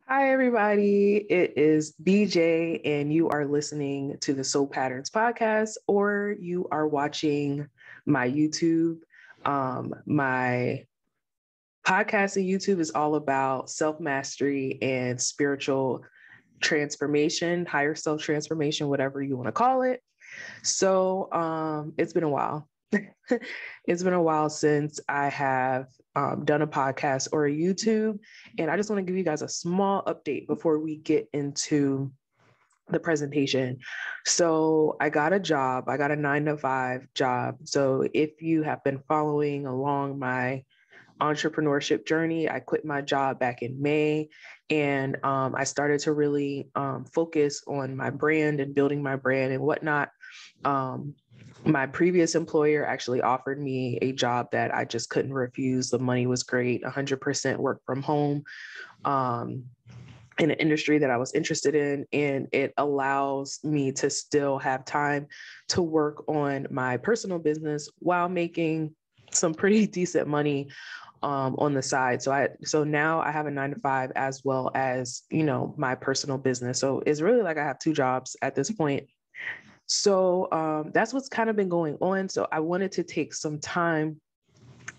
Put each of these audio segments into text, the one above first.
Hi, everybody. It is BJ, and you are listening to the Soul Patterns podcast, or you are watching my YouTube. My podcast on YouTube is all about self mastery and spiritual transformation, higher self transformation, whatever you want to call it. So it's been a while. It's been a while since I have done a podcast or a YouTube. And I just want to give you guys a small update before we get into the presentation. So I got a job, I got a 9 to 5 job. So if you have been following along my entrepreneurship journey, I quit my job back in May, and I started to really focus on my brand and building my brand and whatnot. Um, my previous employer actually offered me a job that I just couldn't refuse. The money was great, 100% work from home, um, in an industry that I was interested in. And it allows me to still have time to work on my personal business while making some pretty decent money on the side. So now I have a 9 to 5 as well as, my personal business. So it's really like I have 2 jobs at this point. So that's what's kind of been going on. So I wanted to take some time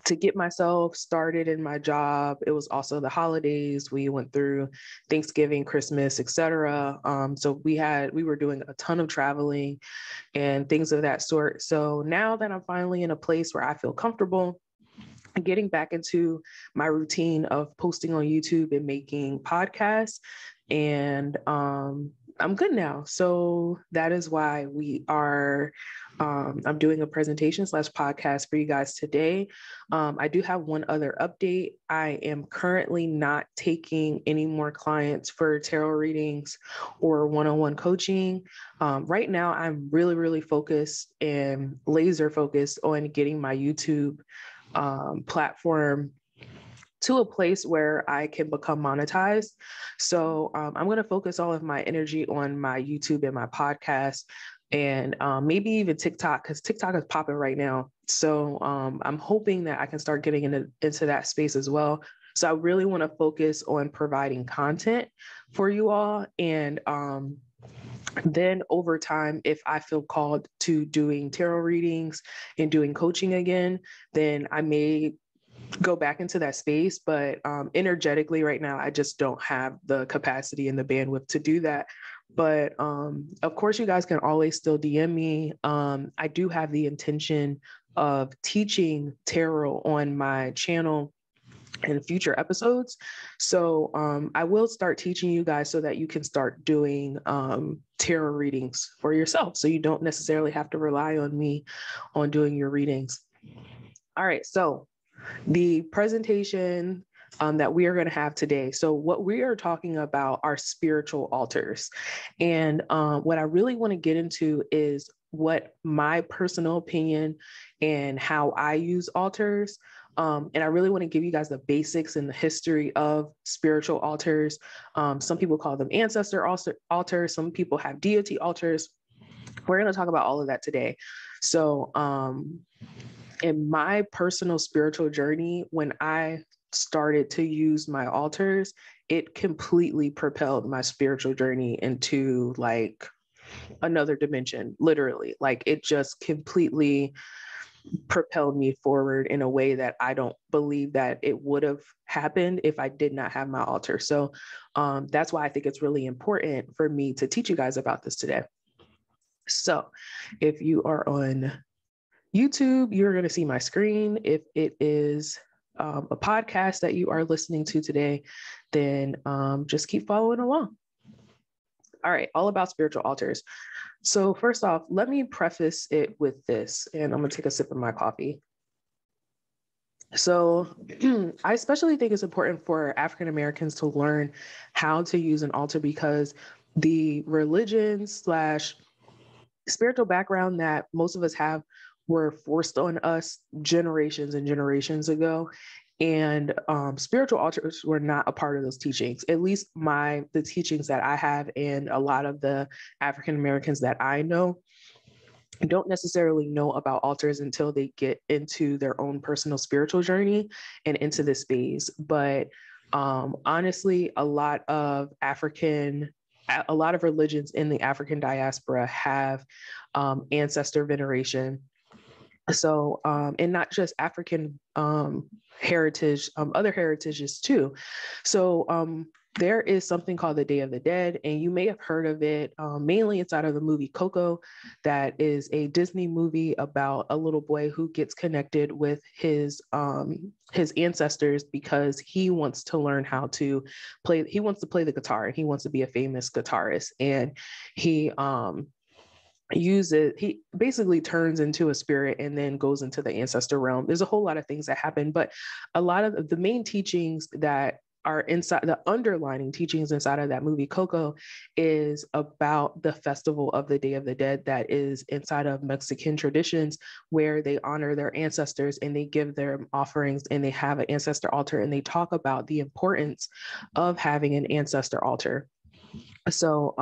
to get myself started in my job. It was also the holidays. We went through Thanksgiving, Christmas, etc. So we were doing a ton of traveling and things of that sort. So now that I'm finally in a place where I feel comfortable getting back into my routine of posting on YouTube and making podcasts, and I'm good now. So that is why I'm doing a presentation / podcast for you guys today. I do have one other update. I am currently not taking any more clients for tarot readings or one-on-one coaching. Right now, I'm really, really focused and laser focused on getting my YouTube platform to a place where I can become monetized. So I'm going to focus all of my energy on my YouTube and my podcast, and maybe even TikTok, because TikTok is popping right now. So I'm hoping that I can start getting into that space as well. So I really want to focus on providing content for you all. And then over time, if I feel called to doing tarot readings and doing coaching again, then I may go back into that space. But energetically right now, I just don't have the capacity and the bandwidth to do that. But of course, you guys can always still DM me. I do have the intention of teaching tarot on my channel in future episodes. So I will start teaching you guys so that you can start doing tarot readings for yourself. So you don't necessarily have to rely on me on doing your readings. All right. So the presentation that we are going to have today. So what we are talking about are spiritual altars. And what I really want to get into is what my personal opinion and how I use altars. And I really want to give you guys the basics and the history of spiritual altars. Some people call them ancestor altars. Some people have deity altars. We're going to talk about all of that today. So in my personal spiritual journey, when I started to use my altars, it completely propelled my spiritual journey into like another dimension, literally. Like it just completely propelled me forward in a way that I don't believe that it would have happened if I did not have my altar. So that's why I think it's really important for me to teach you guys about this today. So if you are on YouTube, you're going to see my screen. If it is a podcast that you are listening to today, then just keep following along. All right, all about spiritual altars. So first off, let me preface it with this, and I'm going to take a sip of my coffee. So I especially think it's important for African Americans to learn how to use an altar, because the religion / spiritual background that most of us have were forced on us generations and generations ago. And spiritual altars were not a part of those teachings. At least the teachings that I have, and a lot of the African Americans that I know don't necessarily know about altars until they get into their own personal spiritual journey and into this phase. But Honestly, a lot of religions in the African diaspora have ancestor veneration. So, and not just African heritage, other heritages too. So there is something called the Day of the Dead, and you may have heard of it. Mainly it's out of the movie Coco. That is a Disney movie about a little boy who gets connected with his ancestors because he wants to learn how to play. He wants to play the guitar, and he wants to be a famous guitarist. And he he basically turns into a spirit and then goes into the ancestor realm. There's a whole lot of things that happen, but a lot of the main teachings that are inside, the underlining teachings inside of that movie Coco, is about the festival of the Day of the Dead that is inside of Mexican traditions, where they honor their ancestors and they give their offerings, and they have an ancestor altar, and they talk about the importance of having an ancestor altar. So,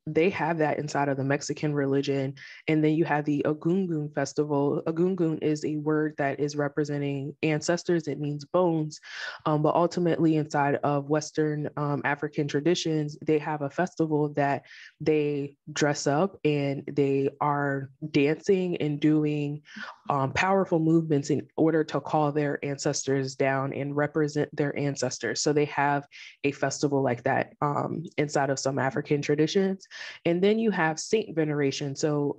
they have that inside of the Mexican religion. And then you have the Agungun festival. Agungun is a word that is representing ancestors. It means bones. But ultimately, inside of Western African traditions, they have a festival that they dress up and they are dancing and doing powerful movements in order to call their ancestors down and represent their ancestors. So they have a festival like that inside of some African traditions. And then you have saint veneration. So,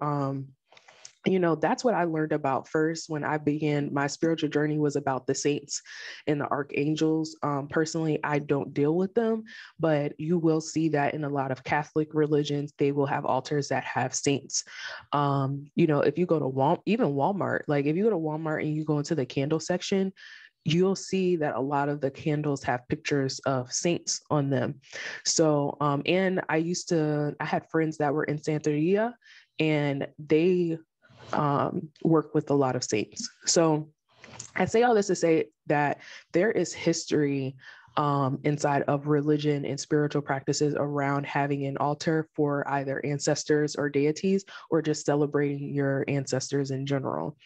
that's what I learned about first when I began my spiritual journey, was about the saints and the archangels. Personally, I don't deal with them, but you will see that in a lot of Catholic religions, they will have altars that have saints. If you go to even Walmart, like if you go to Walmart and you go into the candle section, you'll see that a lot of the candles have pictures of saints on them. So, and I had friends that were in Santeria, and they work with a lot of saints. So I say all this to say that there is history inside of religion and spiritual practices around having an altar for either ancestors or deities, or just celebrating your ancestors in general.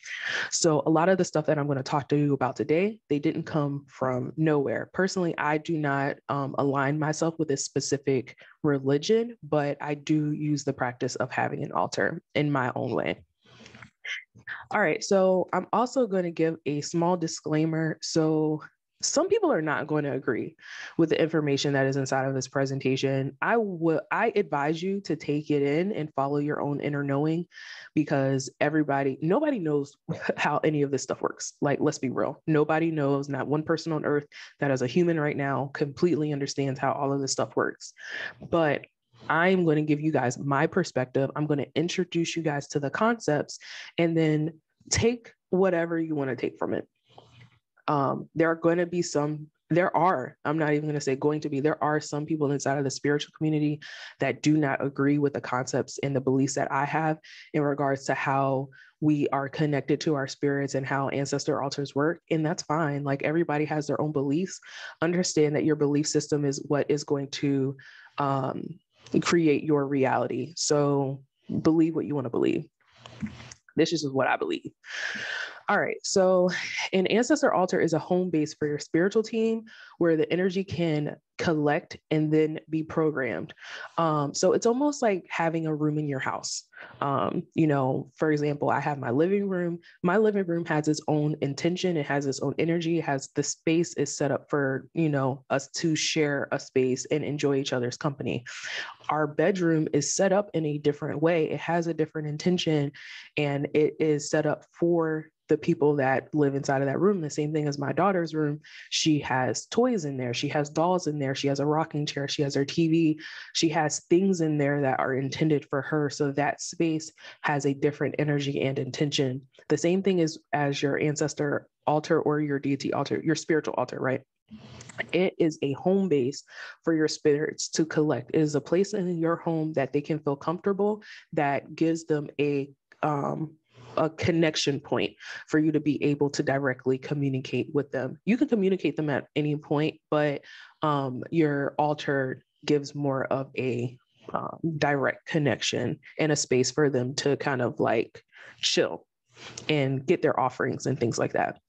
So a lot of the stuff that I'm going to talk to you about today, they didn't come from nowhere. Personally, I do not align myself with a specific religion, but I do use the practice of having an altar in my own way. All right, so I'm also going to give a small disclaimer. So some people are not going to agree with the information that is inside of this presentation. I advise you to take it in and follow your own inner knowing, because nobody knows how any of this stuff works. Like, let's be real. Nobody knows, not one person on earth that is a human right now completely understands how all of this stuff works. But I'm going to give you guys my perspective. I'm going to introduce you guys to the concepts, and then take whatever you want to take from it. I'm not even going to say going to be, there are some people inside of the spiritual community that do not agree with the concepts and the beliefs that I have in regards to how we are connected to our spirits and how ancestor altars work. And that's fine. Like, everybody has their own beliefs. Understand that your belief system is what is going to create your reality. So believe what you want to believe. This is just what I believe. All right. So an ancestor altar is a home base for your spiritual team, where the energy can collect and then be programmed. So it's almost like having a room in your house. For example, I have my living room. My living room has its own intention. It has its own energy. The space is set up for, us to share a space and enjoy each other's company. Our bedroom is set up in a different way. It has a different intention, and it is set up for the people that live inside of that room. The same thing as my daughter's room. She has toys in there. She has dolls in there. She has a rocking chair. She has her TV. She has things in there that are intended for her. So that space has a different energy and intention. The same thing is as your ancestor altar or your deity altar, your spiritual altar, right? It is a home base for your spirits to collect. It is a place in your home that they can feel comfortable, that gives them a connection point for you to be able to directly communicate with them. You can communicate them at any point, but your altar gives more of a direct connection and a space for them to kind of like chill and get their offerings and things like that.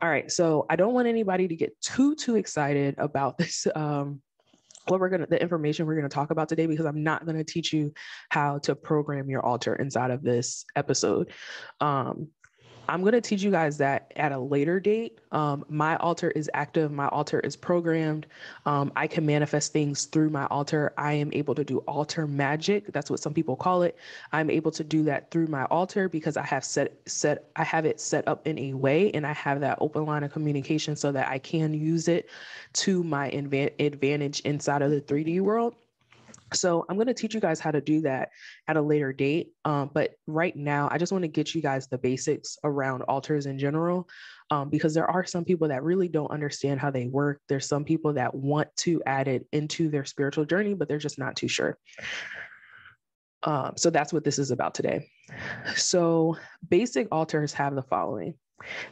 All right, so I don't want anybody to get too excited about this, the information we're gonna talk about today, because I'm not gonna teach you how to program your altar inside of this episode. I'm going to teach you guys that at a later date. My altar is active. My altar is programmed. I can manifest things through my altar. I am able to do altar magic. That's what some people call it. I'm able to do that through my altar because I have I have it set up in a way, and I have that open line of communication so that I can use it to my advantage inside of the 3D world. So I'm going to teach you guys how to do that at a later date. But right now, I just want to get you guys the basics around altars in general, because there are some people that really don't understand how they work. There's some people that want to add it into their spiritual journey, but they're just not too sure. So that's what this is about today. So basic altars have the following.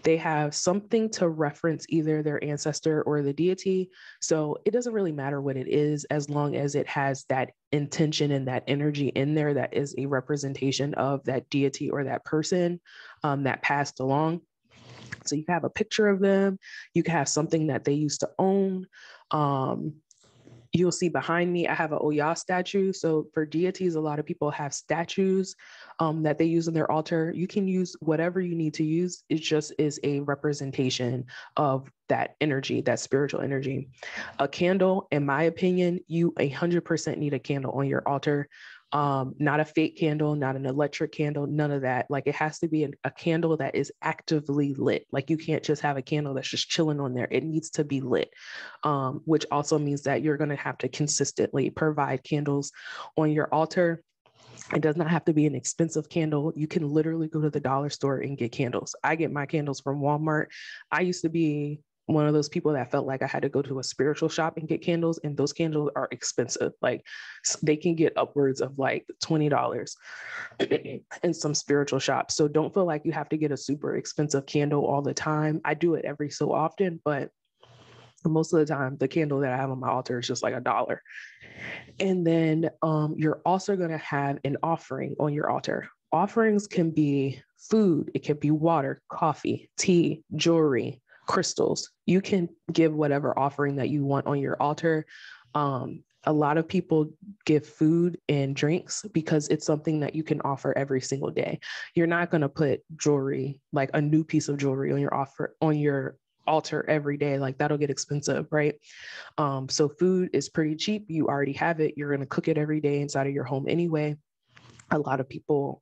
They have something to reference either their ancestor or the deity. So it doesn't really matter what it is, as long as it has that intention and that energy in there that is a representation of that deity or that person that passed along. So you can have a picture of them. You can have something that they used to own. You'll see behind me, I have an Oya statue. So for deities, a lot of people have statues that they use in their altar. You can use whatever you need to use. It just is a representation of that energy, that spiritual energy. A candle, in my opinion, you 100% need a candle on your altar. Not a fake candle, not an electric candle, none of that. Like, it has to be a candle that is actively lit. Like, you can't just have a candle that's just chilling on there. It needs to be lit, which also means that you're going to have to consistently provide candles on your altar. It does not have to be an expensive candle. You can literally go to the dollar store and get candles. I get my candles from Walmart. I used to be one of those people that felt like I had to go to a spiritual shop and get candles, and those candles are expensive. Like, they can get upwards of like $20 in some spiritual shops. So don't feel like you have to get a super expensive candle all the time. I do it every so often, but most of the time, the candle that I have on my altar is just like $1. And then you're also going to have an offering on your altar. Offerings can be food, it can be water, coffee, tea, jewelry, crystals. You can give whatever offering that you want on your altar. A lot of people give food and drinks because it's something that you can offer every single day. You're not going to put jewelry, like a new piece of jewelry on your altar every day. Like, that'll get expensive, right? So food is pretty cheap. You already have it. You're going to cook it every day inside of your home anyway. A lot of people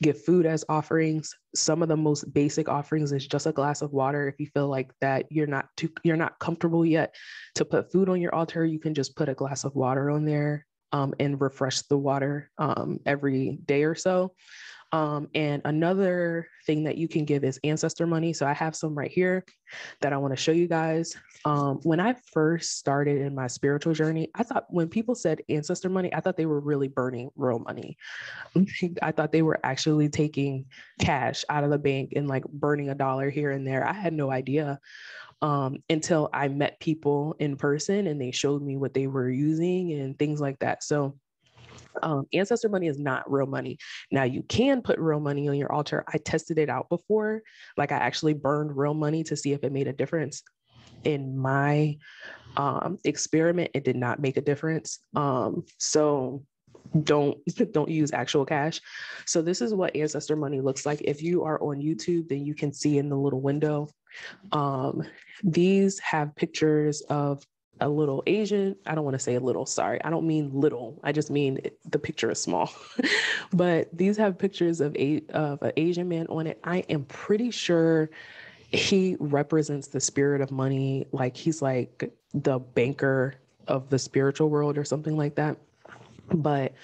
give food as offerings. Some of the most basic offerings is just a glass of water. If you feel like that you're not comfortable yet to put food on your altar, you can just put a glass of water on there and refresh the water every day or so. And another thing that you can give is ancestor money. So I have some right here that I want to show you guys. When I first started in my spiritual journey, I thought when people said ancestor money, I thought they were really burning real money. I thought they were actually taking cash out of the bank and like burning $1 here and there. I had no idea until I met people in person and they showed me what they were using and things like that. So ancestor money is not real money. Now, you can put real money on your altar. I tested it out before. Like, I actually burned real money to see if it made a difference. In my experiment, it did not make a difference. So don't use actual cash. So this is what ancestor money looks like. If you are on YouTube, then you can see in the little window. These have pictures of a little Asian. I don't want to say a little, sorry. I don't mean little. I just mean the picture is small. But these have pictures of an Asian man on it. I am pretty sure he represents the spirit of money. Like, he's like the banker of the spiritual world or something like that. But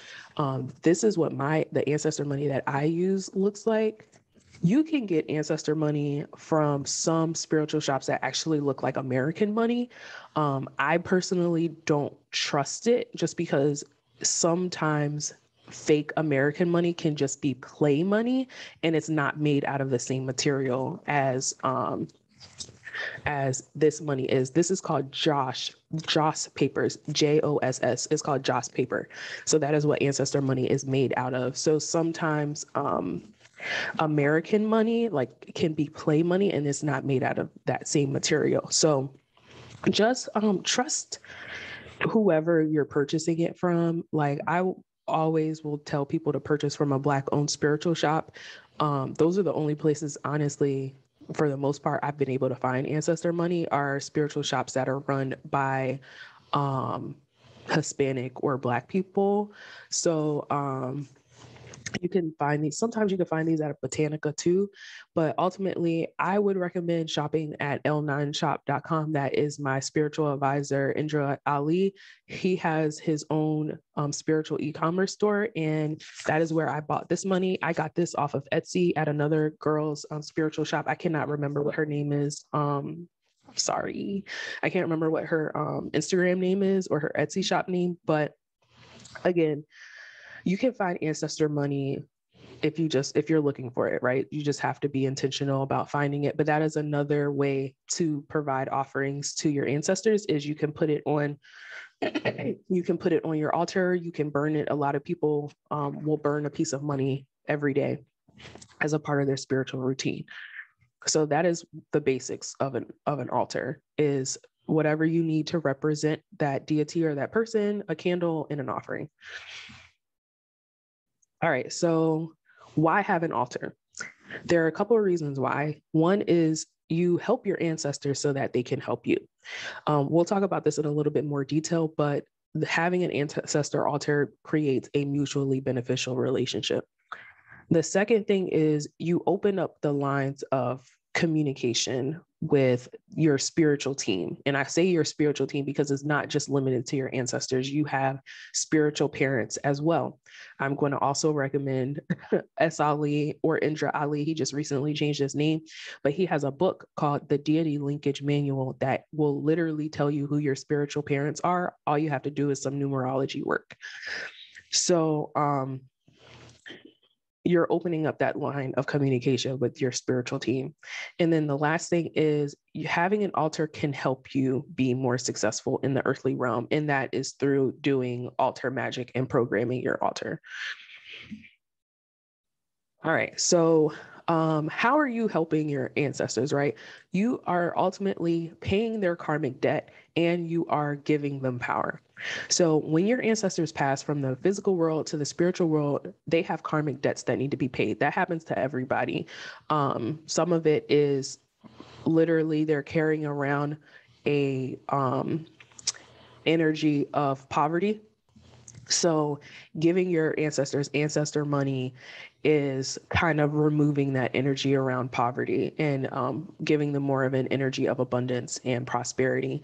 this is what the ancestor money that I use looks like. You can get ancestor money from some spiritual shops that actually look like American money. I personally don't trust it, just because sometimes fake American money can just be play money, and it's not made out of the same material as this money is. This is called Joss papers, JOSS. It's called Joss paper. So that is what ancestor money is made out of. So sometimes American money, like, can be play money, and it's not made out of that same material. So just trust whoever you're purchasing it from. Like, I always will tell people to purchase from a Black-owned spiritual shop. Those are the only places, honestly, for the most part, I've been able to find ancestor money, are spiritual shops that are run by Hispanic or Black people. So you can find these. Sometimes you can find these at a Botanica too, but ultimately I would recommend shopping at l9shop.com. That is my spiritual advisor, Indra Ali. He has his own spiritual e-commerce store, and that is where I bought this money. I got this off of Etsy at another girl's spiritual shop. I cannot remember what her name is. Sorry, I can't remember what her Instagram name is or her Etsy shop name, but again, you can find ancestor money if you're looking for it, right? You just have to be intentional about finding it. But that is another way to provide offerings to your ancestors, is you can put it on your altar. You can burn it. A lot of people will burn a piece of money every day as a part of their spiritual routine. So that is the basics of an altar, is whatever you need to represent that deity or that person, a candle, and an offering. All right, so why have an altar? There are a couple of reasons why. One is you help your ancestors so that they can help you. We'll talk about this in a little bit more detail, but having an ancestor altar creates a mutually beneficial relationship. The second thing is you open up the lines of communication with your spiritual team. And I say your spiritual team because it's not just limited to your ancestors. You have spiritual parents as well. I'm going to also recommend S. Ali or Indra Ali. He just recently changed his name, but he has a book called The Deity Linkage Manual that will literally tell you who your spiritual parents are. All you have to do is some numerology work. So, you're opening up that line of communication with your spiritual team. And then the last thing is having an altar can help you be more successful in the earthly realm. And that is through doing altar magic and programming your altar. All right. So how are you helping your ancestors, right? You are ultimately paying their karmic debt, and you are giving them power. So when your ancestors pass from the physical world to the spiritual world, they have karmic debts that need to be paid. That happens to everybody. Some of it is literally they're carrying around a energy of poverty. So giving your ancestors ancestor money is kind of removing that energy around poverty and giving them more of an energy of abundance and prosperity.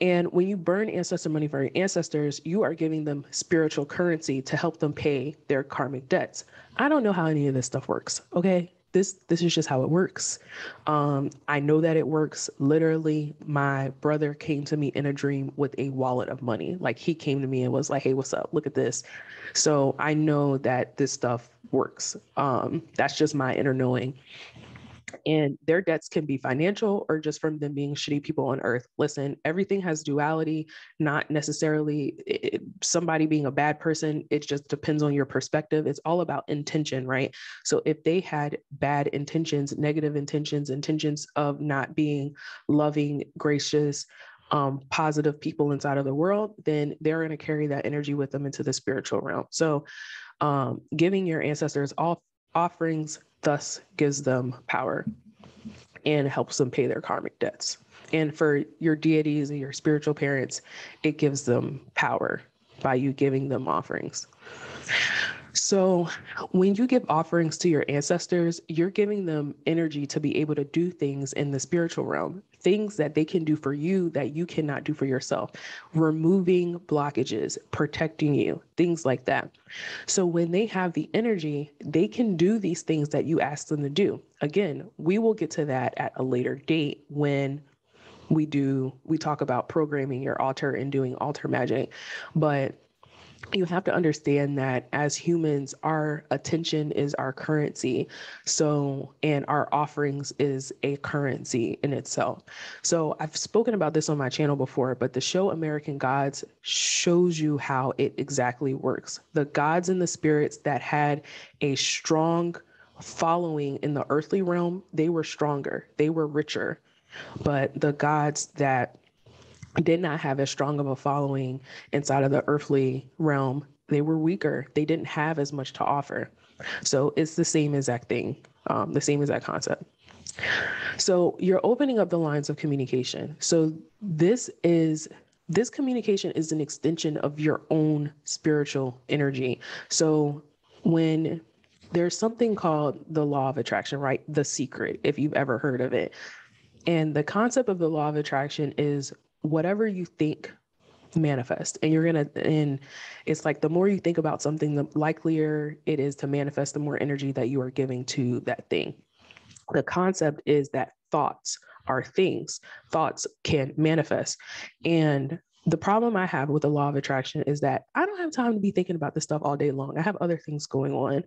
And when you burn ancestor money for your ancestors, you are giving them spiritual currency to help them pay their karmic debts. I don't know how any of this stuff works, okay? This is just how it works. I know that it works. Literally, my brother came to me in a dream with a wallet of money. Like, he came to me and was like, hey, what's up? Look at this. So I know that this stuff works. That's just my inner knowing. And their debts can be financial or just from them being shitty people on earth. Listen, everything has duality, not necessarily somebody being a bad person. It just depends on your perspective. It's all about intention, right? So if they had bad intentions, negative intentions, intentions of not being loving, gracious, positive people inside of the world, then they're going to carry that energy with them into the spiritual realm. So giving your ancestors all offerings thus gives them power and helps them pay their karmic debts. And for your deities and your spiritual parents, it gives them power by you giving them offerings. So when you give offerings to your ancestors, you're giving them energy to be able to do things in the spiritual realm, things that they can do for you that you cannot do for yourself, removing blockages, protecting you, things like that. So when they have the energy, they can do these things that you ask them to do. Again, we will get to that at a later date when we talk about programming your altar and doing altar magic. But you have to understand that as humans, our attention is our currency. So, and our offerings is a currency in itself. So I've spoken about this on my channel before, but the show American Gods shows you how it exactly works. The gods and the spirits that had a strong following in the earthly realm, they were stronger, they were richer. But the gods that did not have as strong of a following inside of the earthly realm, they were weaker. They didn't have as much to offer. So it's the same exact thing, the same exact concept. So you're opening up the lines of communication. So this communication is an extension of your own spiritual energy. So when there's something called the law of attraction, right? The secret, if you've ever heard of it. And the concept of the law of attraction is whatever you think manifest. And it's like the more you think about something, the likelier it is to manifest, the more energy that you are giving to that thing. The concept is that thoughts are things, thoughts can manifest. And the problem I have with the law of attraction is that I don't have time to be thinking about this stuff all day long. I have other things going on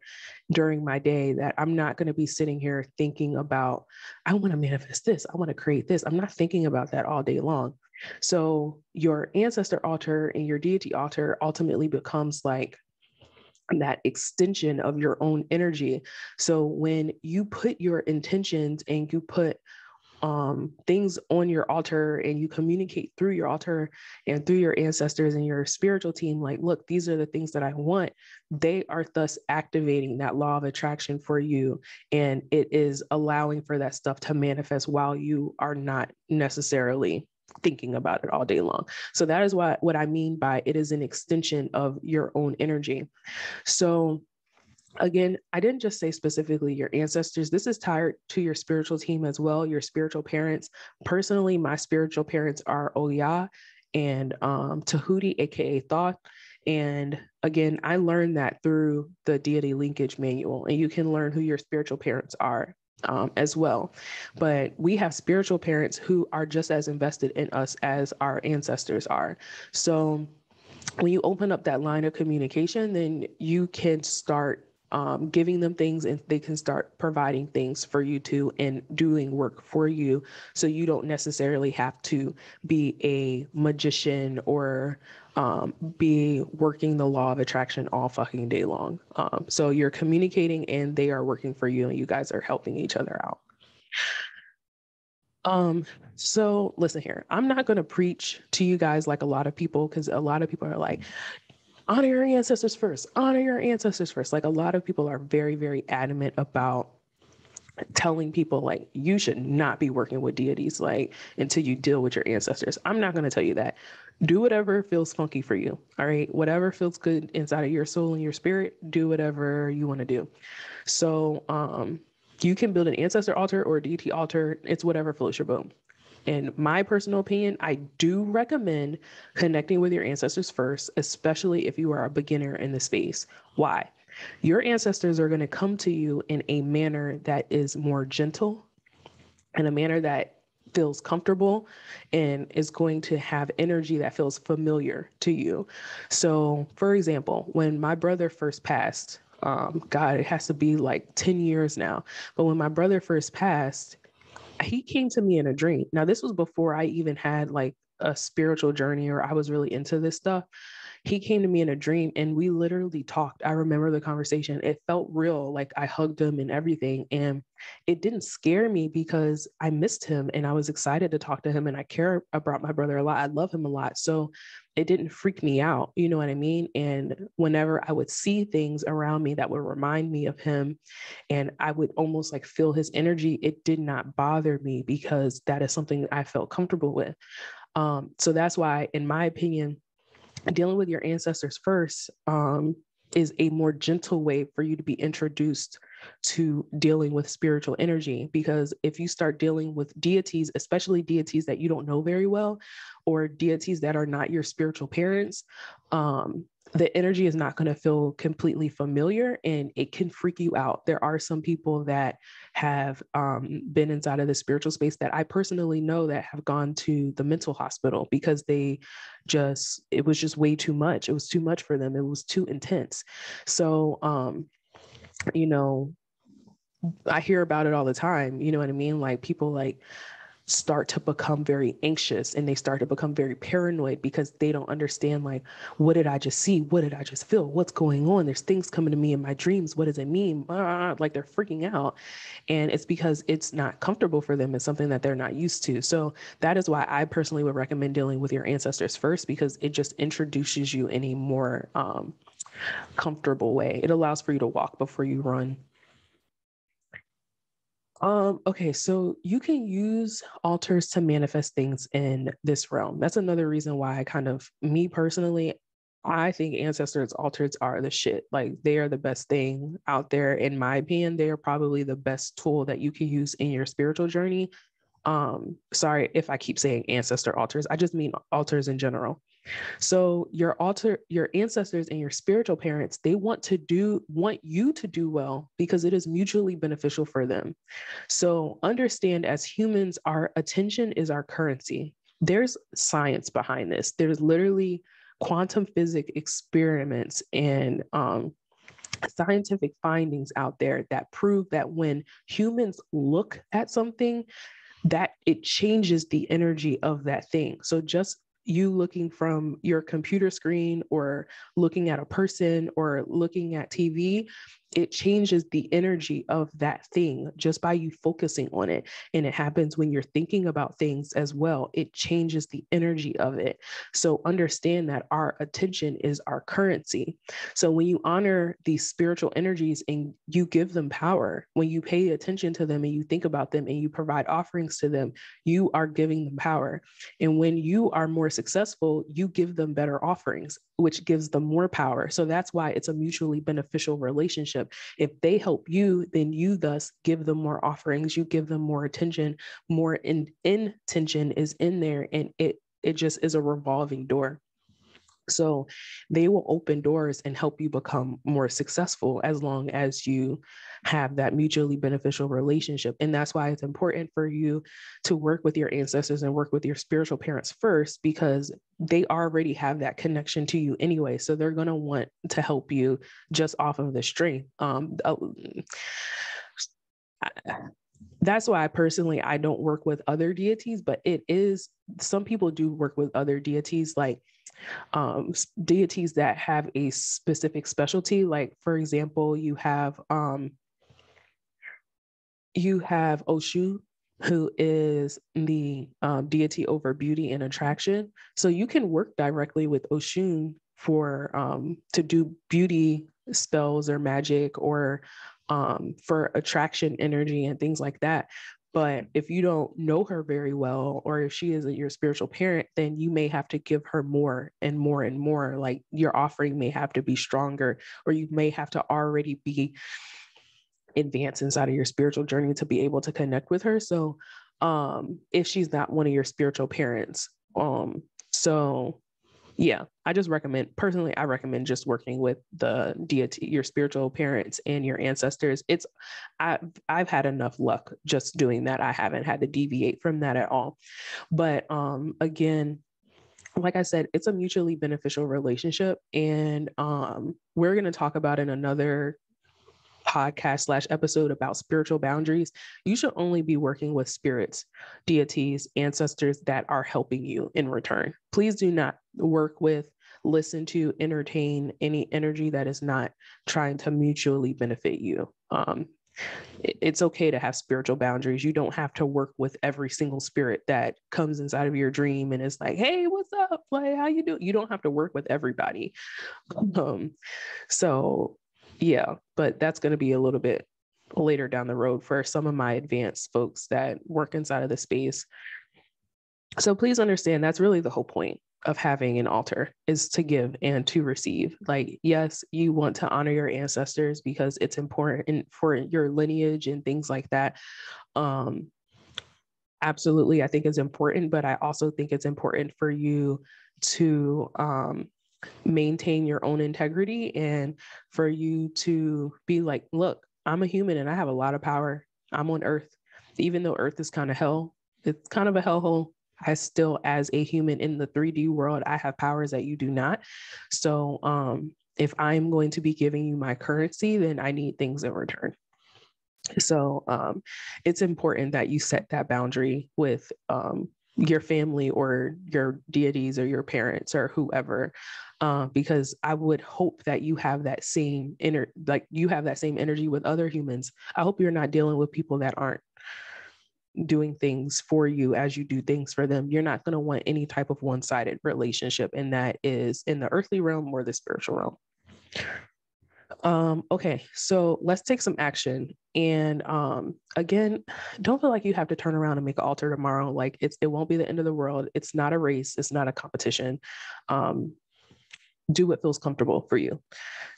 during my day that I'm not going to be sitting here thinking about, I want to manifest this, I want to create this. I'm not thinking about that all day long. So your ancestor altar and your deity altar ultimately becomes like that extension of your own energy. So when you put your intentions and you put things on your altar and you communicate through your altar and through your ancestors and your spiritual team, like, look, these are the things that I want, they are thus activating that law of attraction for you. And it is allowing for that stuff to manifest while you are not necessarily thinking about it all day long. So that is what I mean by it is an extension of your own energy. So again, I didn't just say specifically your ancestors. This is tied to your spiritual team as well, your spiritual parents. Personally, my spiritual parents are Oya and Tahuti, aka Thoth. And again, I learned that through the deity linkage manual, and you can learn who your spiritual parents are as well. But we have spiritual parents who are just as invested in us as our ancestors are. So when you open up that line of communication, then you can start giving them things and they can start providing things for you too and doing work for you. So you don't necessarily have to be a magician or be working the law of attraction all fucking day long. So you're communicating and they are working for you and you guys are helping each other out. So listen here, I'm not going to preach to you guys like a lot of people, because a lot of people are like, honor your ancestors first, honor your ancestors first. Like a lot of people are very, very adamant about telling people like, you should not be working with deities like until you deal with your ancestors. I'm not going to tell you that. Do whatever feels funky for you. All right. Whatever feels good inside of your soul and your spirit, do whatever you want to do. So, you can build an ancestor altar or a deity altar. It's whatever floats your boat. In my personal opinion, I do recommend connecting with your ancestors first, especially if you are a beginner in the space. Why? Your ancestors are going to come to you in a manner that is more gentle, in a manner that feels comfortable, and is going to have energy that feels familiar to you. So, for example, when my brother first passed, God, it has to be like 10 years now. But when my brother first passed, he came to me in a dream. Now, this was before I even had like a spiritual journey or I was really into this stuff. He came to me in a dream and we literally talked. I remember the conversation. It felt real. Like I hugged him and everything. And it didn't scare me because I missed him and I was excited to talk to him and I care about my brother a lot. I love him a lot. So it didn't freak me out. You know what I mean? And whenever I would see things around me that would remind me of him and I would almost like feel his energy, it did not bother me because that is something I felt comfortable with. So that's why, in my opinion, dealing with your ancestors first is a more gentle way for you to be introduced to dealing with spiritual energy. Because if you start dealing with deities, especially deities that you don't know very well, or deities that are not your spiritual parents, the energy is not going to feel completely familiar and it can freak you out. There are some people that have been inside of the spiritual space that I personally know that have gone to the mental hospital because it was just way too much. It was too much for them. It was too intense. So, you know, I hear about it all the time. You know what I mean? Like people like, start to become very anxious and they start to become very paranoid because they don't understand, like, what did I just see? What did I just feel? What's going on? There's things coming to me in my dreams. What does it mean? Like they're freaking out. And it's because it's not comfortable for them. It's something that they're not used to. So that is why I personally would recommend dealing with your ancestors first, because it just introduces you in a more comfortable way. It allows for you to walk before you run. Okay, so you can use altars to manifest things in this realm. That's another reason why me personally, I think ancestors altars are the shit. Like they are the best thing out there. In my opinion, they are probably the best tool that you can use in your spiritual journey. Sorry if I keep saying ancestor altars. I just mean altars in general. So your ancestors and your spiritual parents, they want you to do well because it is mutually beneficial for them. So understand, as humans, our attention is our currency. There's science behind this. There's literally quantum physics experiments and scientific findings out there that prove that when humans look at something, that it changes the energy of that thing. So just you looking from your computer screen or looking at a person or looking at TV, it changes the energy of that thing just by you focusing on it. And it happens when you're thinking about things as well. It changes the energy of it. So understand that our attention is our currency. So when you honor these spiritual energies and you give them power, when you pay attention to them and you think about them and you provide offerings to them, you are giving them power. And when you are more successful, you give them better offerings, which gives them more power. So that's why it's a mutually beneficial relationship. If they help you, then you thus give them more offerings, you give them more attention, more intention is in there, and it just is a revolving door. So they will open doors and help you become more successful as long as you have that mutually beneficial relationship. And that's why it's important for you to work with your ancestors and work with your spiritual parents first, because they already have that connection to you anyway. So they're going to want to help you just off of the strength. That's why I don't work with other deities, but some people do work with other deities, like deities that have a specific specialty. Like, for example, you have Oshu, who is the deity over beauty and attraction. So you can work directly with Oshun to do beauty spells or magic, or for attraction energy and things like that. But if you don't know her very well, or if she isn't your spiritual parent, then you may have to give her more and more and more. Like your offering may have to be stronger, or you may have to already be advanced inside of your spiritual journey to be able to connect with her. So if she's not one of your spiritual parents. So yeah, I recommend just working with the deity, your spiritual parents and your ancestors. I've had enough luck just doing that. I haven't had to deviate from that at all. But again, like I said, it's a mutually beneficial relationship. And we're going to talk about in another podcast / episode about spiritual boundaries. You should only be working with spirits, deities, ancestors that are helping you in return. Please do not work with, listen to, entertain any energy that is not trying to mutually benefit you. It's okay to have spiritual boundaries. You don't have to work with every single spirit that comes inside of your dream and is like, hey, what's up? Like, how you doing? You don't have to work with everybody. So yeah, but that's going to be a little bit later down the road for some of my advanced folks that work inside of the space. So please understand, that's really the whole point of having an altar, is to give and to receive. Like, yes, you want to honor your ancestors because it's important for your lineage and things like that. Absolutely, I think it's important, but I also think it's important for you to maintain your own integrity, and for you to be like, look, I'm a human and I have a lot of power. I'm on Earth. Even though Earth is kind of hell, it's kind of a hellhole. I still, as a human in the 3D world, I have powers that you do not. So if I'm going to be giving you my currency, then I need things in return. So it's important that you set that boundary with your family or your deities or your parents or whoever, because I would hope that you have that same you have that same energy with other humans. I hope you're not dealing with people that aren't doing things for you as you do things for them. You're not going to want any type of one-sided relationship, and that is in the earthly realm or the spiritual realm. Okay, so let's take some action. And again, don't feel like you have to turn around and make an altar tomorrow. Like it won't be the end of the world. It's not a race. It's not a competition. Do what feels comfortable for you.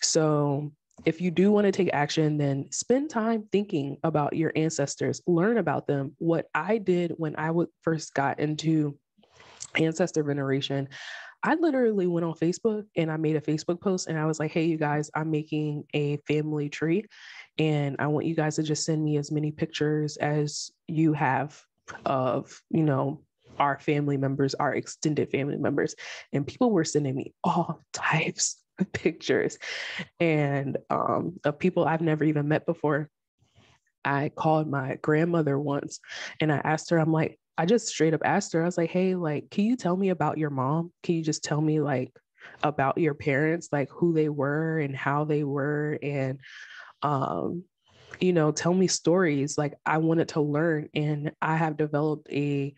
So if you do want to take action, then spend time thinking about your ancestors, learn about them. What I did when I first got into ancestor veneration, I literally went on Facebook and I made a Facebook post and I was like, hey, you guys, I'm making a family tree and I want you guys to just send me as many pictures as you have of, our family members, our extended family members. And people were sending me all types of pictures and of people I've never even met before. I called my grandmother once and I asked her, I just straight up asked her, I was like, hey, like, can you tell me about your mom? Can you just tell me like about your parents, like who they were and how they were? And, tell me stories. Like I wanted to learn, and I have developed a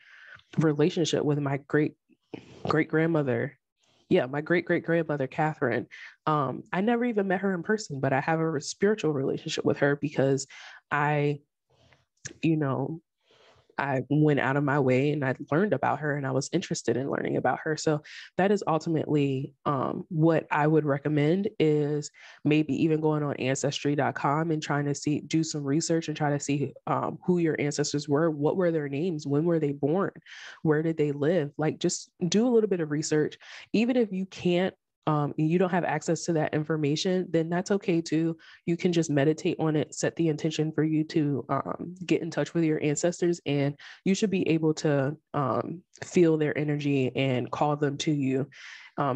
relationship with my great grandmother. Yeah, my great grandmother, Catherine. I never even met her in person, but I have a spiritual relationship with her because I, I went out of my way and I learned about her and I was interested in learning about her. So that is ultimately what I would recommend, is maybe even going on ancestry.com and trying to do some research and try to see who your ancestors were, what were their names, when were they born, where did they live? Like just do a little bit of research. Even if you can't, you don't have access to that information, then that's okay too. You can just meditate on it, set the intention for you to get in touch with your ancestors, and you should be able to feel their energy and call them to you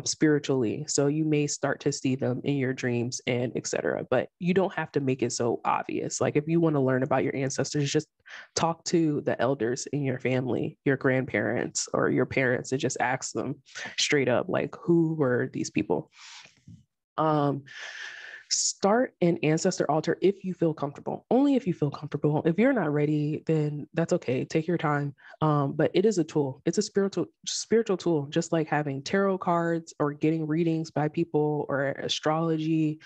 spiritually. So you may start to see them in your dreams and etc. But you don't have to make it so obvious. Like if you want to learn about your ancestors, just talk to the elders in your family, your grandparents or your parents, and just ask them straight up, like, who were these people? Start an ancestor altar if you feel comfortable. Only if you feel comfortable. If you're not ready, then that's okay. Take your time. But it is a tool. It's a spiritual tool, just like having tarot cards or getting readings by people or astrology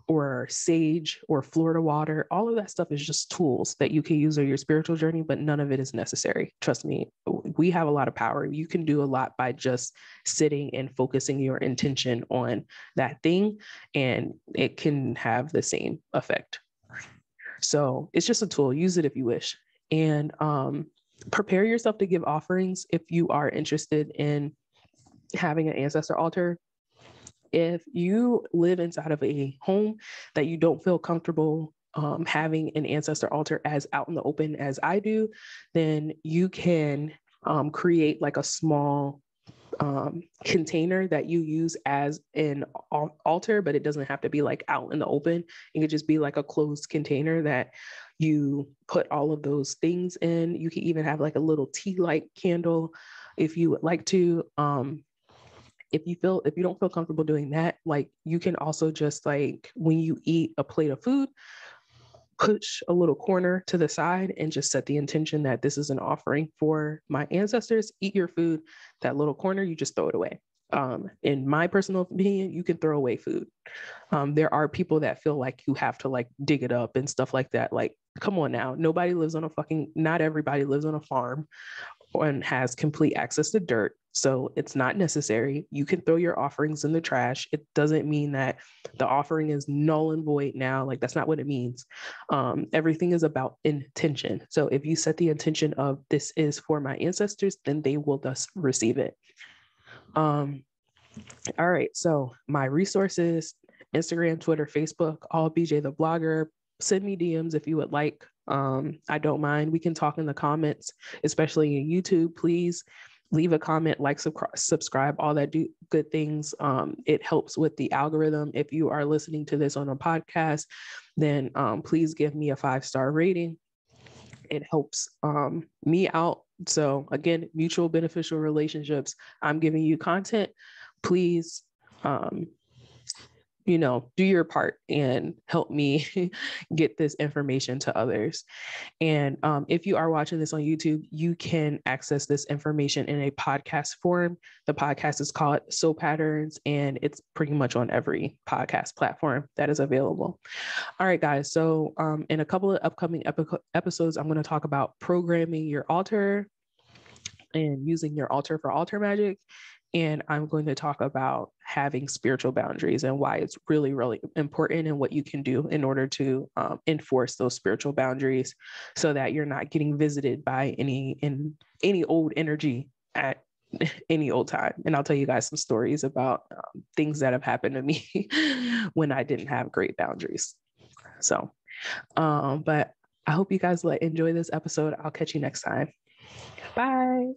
or sage or Florida water. All of that stuff is just tools that you can use on your spiritual journey, but none of it is necessary. Trust me, we have a lot of power. You can do a lot by just sitting and focusing your intention on that thing, and it can have the same effect. So it's just a tool. Use it if you wish. And prepare yourself to give offerings if you are interested in having an ancestor altar. If you live inside of a home that you don't feel comfortable having an ancestor altar as out in the open as I do, then you can create like a small container that you use as an altar, but it doesn't have to be like out in the open. It could just be like a closed container that you put all of those things in. You can even have like a little tea light candle if you would like to. If you don't feel comfortable doing that, like you can also just like when you eat a plate of food, push a little corner to the side and just set the intention that this is an offering for my ancestors. Eat your food, that little corner, you just throw it away. In my personal opinion, you can throw away food. There are people that feel like you have to like dig it up and stuff like that. Like, come on now. Not everybody lives on a farm and has complete access to dirt. So it's not necessary. You can throw your offerings in the trash. It doesn't mean that the offering is null and void now. Like that's not what it means. Everything is about intention. So if you set the intention of this is for my ancestors, then they will thus receive it. All right. So my resources, Instagram, Twitter, Facebook, all BJ the Blogger. Send me DMs if you would like. I don't mind. We can talk in the comments, especially in YouTube, please. leave a comment, like, subscribe, all that good things. It helps with the algorithm. If you are listening to this on a podcast, then please give me a 5-star rating. It helps me out. So again, mutual beneficial relationships. I'm giving you content. Please, do your part and help me get this information to others. And if you are watching this on YouTube, you can access this information in a podcast form. The podcast is called Soul Patterns, and it's pretty much on every podcast platform that is available. All right, guys. So in a couple of upcoming episodes, I'm going to talk about programming your altar and using your altar for altar magic. And I'm going to talk about having spiritual boundaries and why it's really, really important, and what you can do in order to enforce those spiritual boundaries so that you're not getting visited by any old energy at any old time. And I'll tell you guys some stories about things that have happened to me when I didn't have great boundaries. So, but I hope you guys enjoy this episode. I'll catch you next time. Bye.